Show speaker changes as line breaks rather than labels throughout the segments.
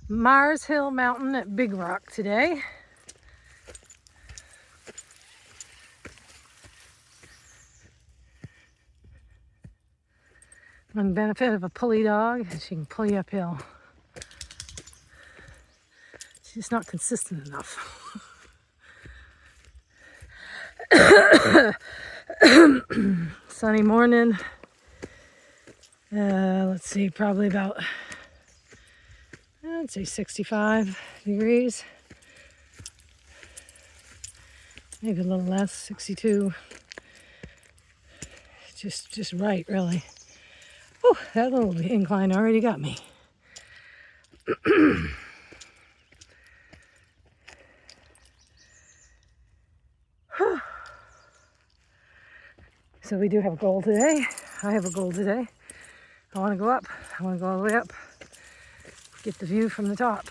Mars Hill Mountain at Big Rock today. One benefit of a pulley dog is she can pull you uphill. She's not consistent enough. Sunny morning. Let's see, probably about, I'd say 65 degrees. Maybe a little less, 62. Just right, really. Oh, that little incline already got me. So we do have a goal today. I have a goal today. I want to go up. I want to go all the way up. Get the view from the top.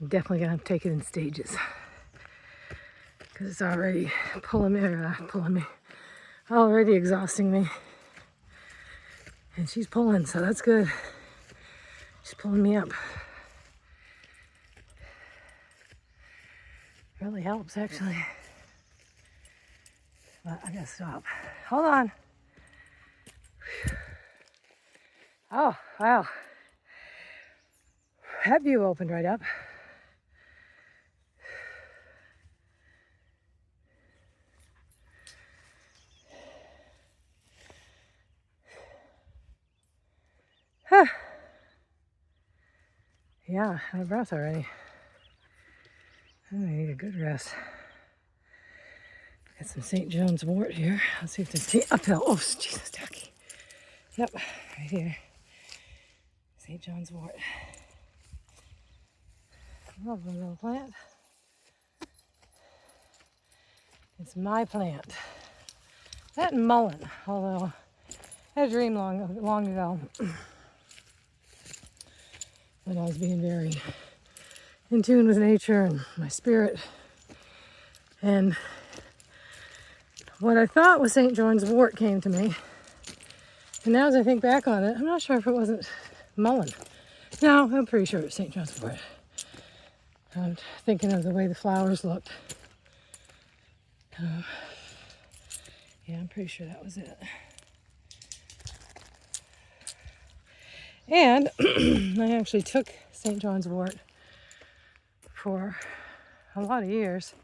I'm definitely going to take it in stages. Because it's already pulling me, already exhausting me. And she's pulling, so that's good. She's pulling me up. Really helps, actually. But I gotta stop. Hold on. Oh, wow. That view opened right up. Huh. Yeah, out of breath already. I need a good rest. Got some St. John's wort here. Let's see if there's uphill. Oh, Jesus, tacky. Yep, right here. St. John's wort. Lovely little plant. It's my plant. That and mullein, although I had a dream long ago when I was being very in tune with nature and my spirit. And what I thought was St. John's wort came to me. And now as I think back on it, I'm not sure if it wasn't mullein. No, I'm pretty sure it was St. John's wort. I'm thinking of the way the flowers looked. Yeah, I'm pretty sure that was it. And I actually took St. John's wort for a lot of years,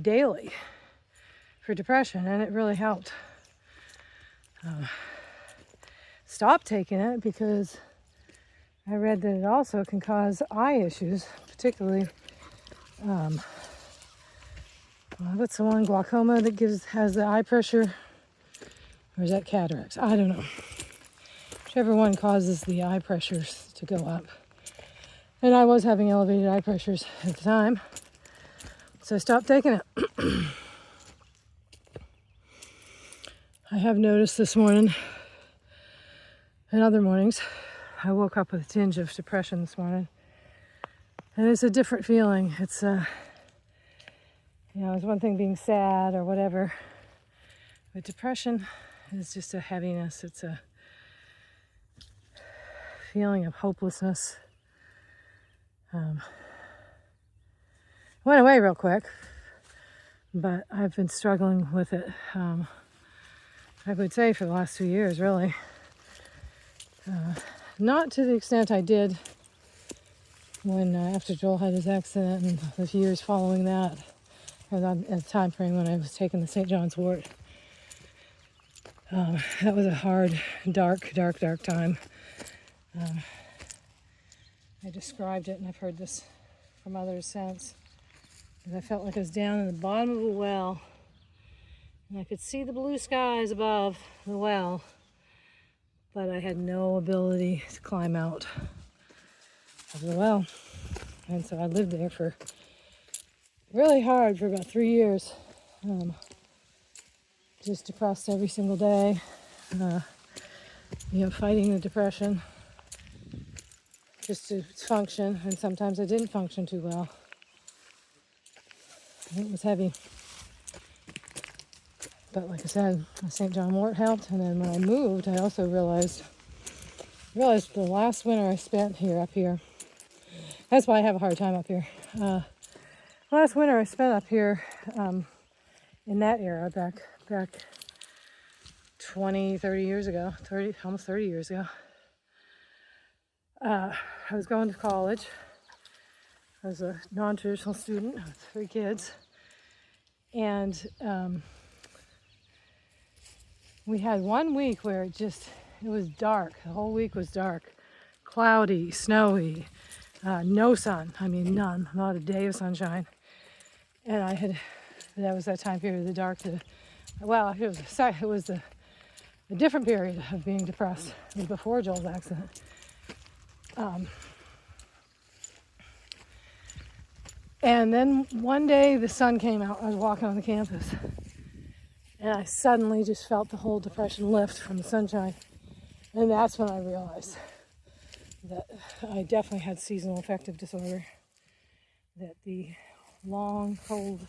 daily, for depression, and it really helped. Stopped taking it because I read that it also can cause eye issues, particularly what's the one, glaucoma, that has the eye pressure, or is that cataracts? I don't know. Whichever one causes the eye pressures to go up. And I was having elevated eye pressures at the time, so I stopped taking it. I have noticed this morning and other mornings, I woke up with a tinge of depression this morning. And it's a different feeling. It's it's one thing being sad or whatever, but depression is just a heaviness. It's a feeling of hopelessness. Went away real quick, but I've been struggling with it, I would say, for the last 2 years, really. Not to the extent I did when after Joel had his accident and the years following that, or at the time frame when I was taking the St. John's wort. That was a hard, dark time. I described it, and I've heard this from others since. And I felt like I was down in the bottom of a well, and I could see the blue skies above the well, but I had no ability to climb out of the well. And so I lived there for really hard for about 3 years. Just depressed every single day, fighting the depression just to function, and sometimes I didn't function too well. It was heavy. but like I said, the St. John wort helped. And then when I moved, I also realized the last winter I spent up here. That's why I have a hard time up here. Last winter I spent up here in that era, back 20, 30 years ago, almost 30 years ago. I was going to college. I was a non-traditional student with 3 kids. And we had 1 week where it was dark. The whole week was dark. Cloudy, snowy, no sun. I mean, none, not a day of sunshine. And that was that time period of the dark it was a different period of being depressed. It was before Joel's accident. And then one day the sun came out. I was walking on the campus, and I suddenly just felt the whole depression lift from the sunshine. And that's when I realized that I definitely had seasonal affective disorder, that the long, cold,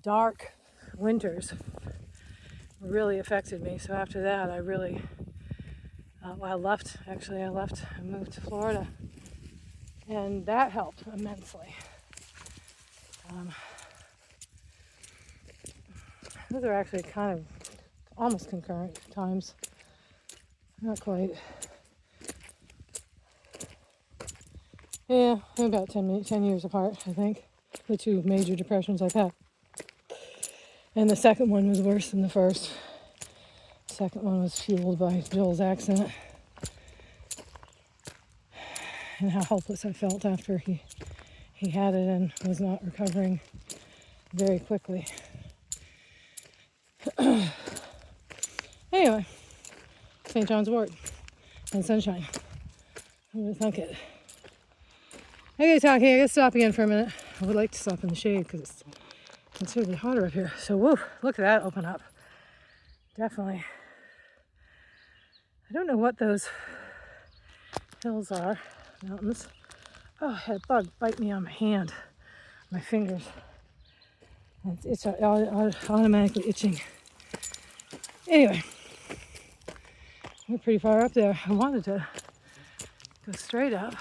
dark winters really affected me. So after that, I really, I left and moved to Florida, and that helped immensely. Those are actually kind of almost concurrent times. Not quite. Yeah, about 10 years apart, I think. The 2 major depressions I've had. And the second one was worse than the first. The second one was fueled by Joel's accident. And how helpless I felt after he had it and was not recovering very quickly. Anyway, St. John's wort and sunshine. I'm going to thunk it. Okay, talking. I gotta stop again for a minute. I would like to stop in the shade because it's considerably hotter up here. So, whoa, look at that open up. Definitely. I don't know what those hills are, mountains. Oh, I had a bug bite me on my hand, my fingers. It's automatically itching. Anyway, we're pretty far up there. I wanted to go straight up.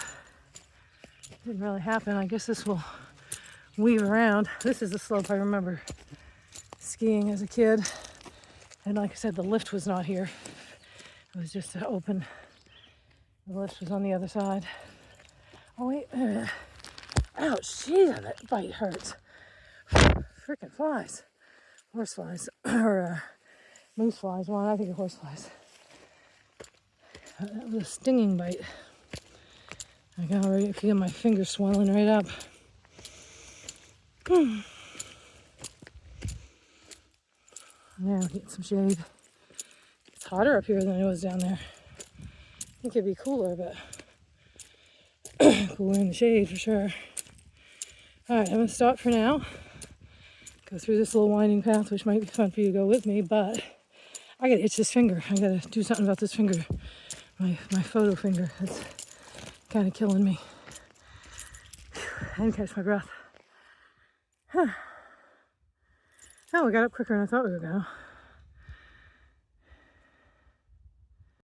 Didn't really happen. I guess this will weave around. This is the slope I remember skiing as a kid. And like I said, the lift was not here. It was just open. The lift was on the other side. Oh, wait. Ouch, jeez, that bite hurts. Freaking flies. Horse flies. Or moose flies. Well, I think of horse flies. That was a stinging bite. I can already feel my fingers swelling right up. Now get some shade. It's hotter up here than it was down there. I think it'd be cooler, but cooler in the shade for sure. Alright, I'm going to stop for now. Go through this little winding path, which might be fun for you to go with me, but I gotta itch this finger. I gotta do something about this finger. My photo finger. It's kind of killing me. I didn't catch my breath. Oh, we got up quicker than I thought we were going to.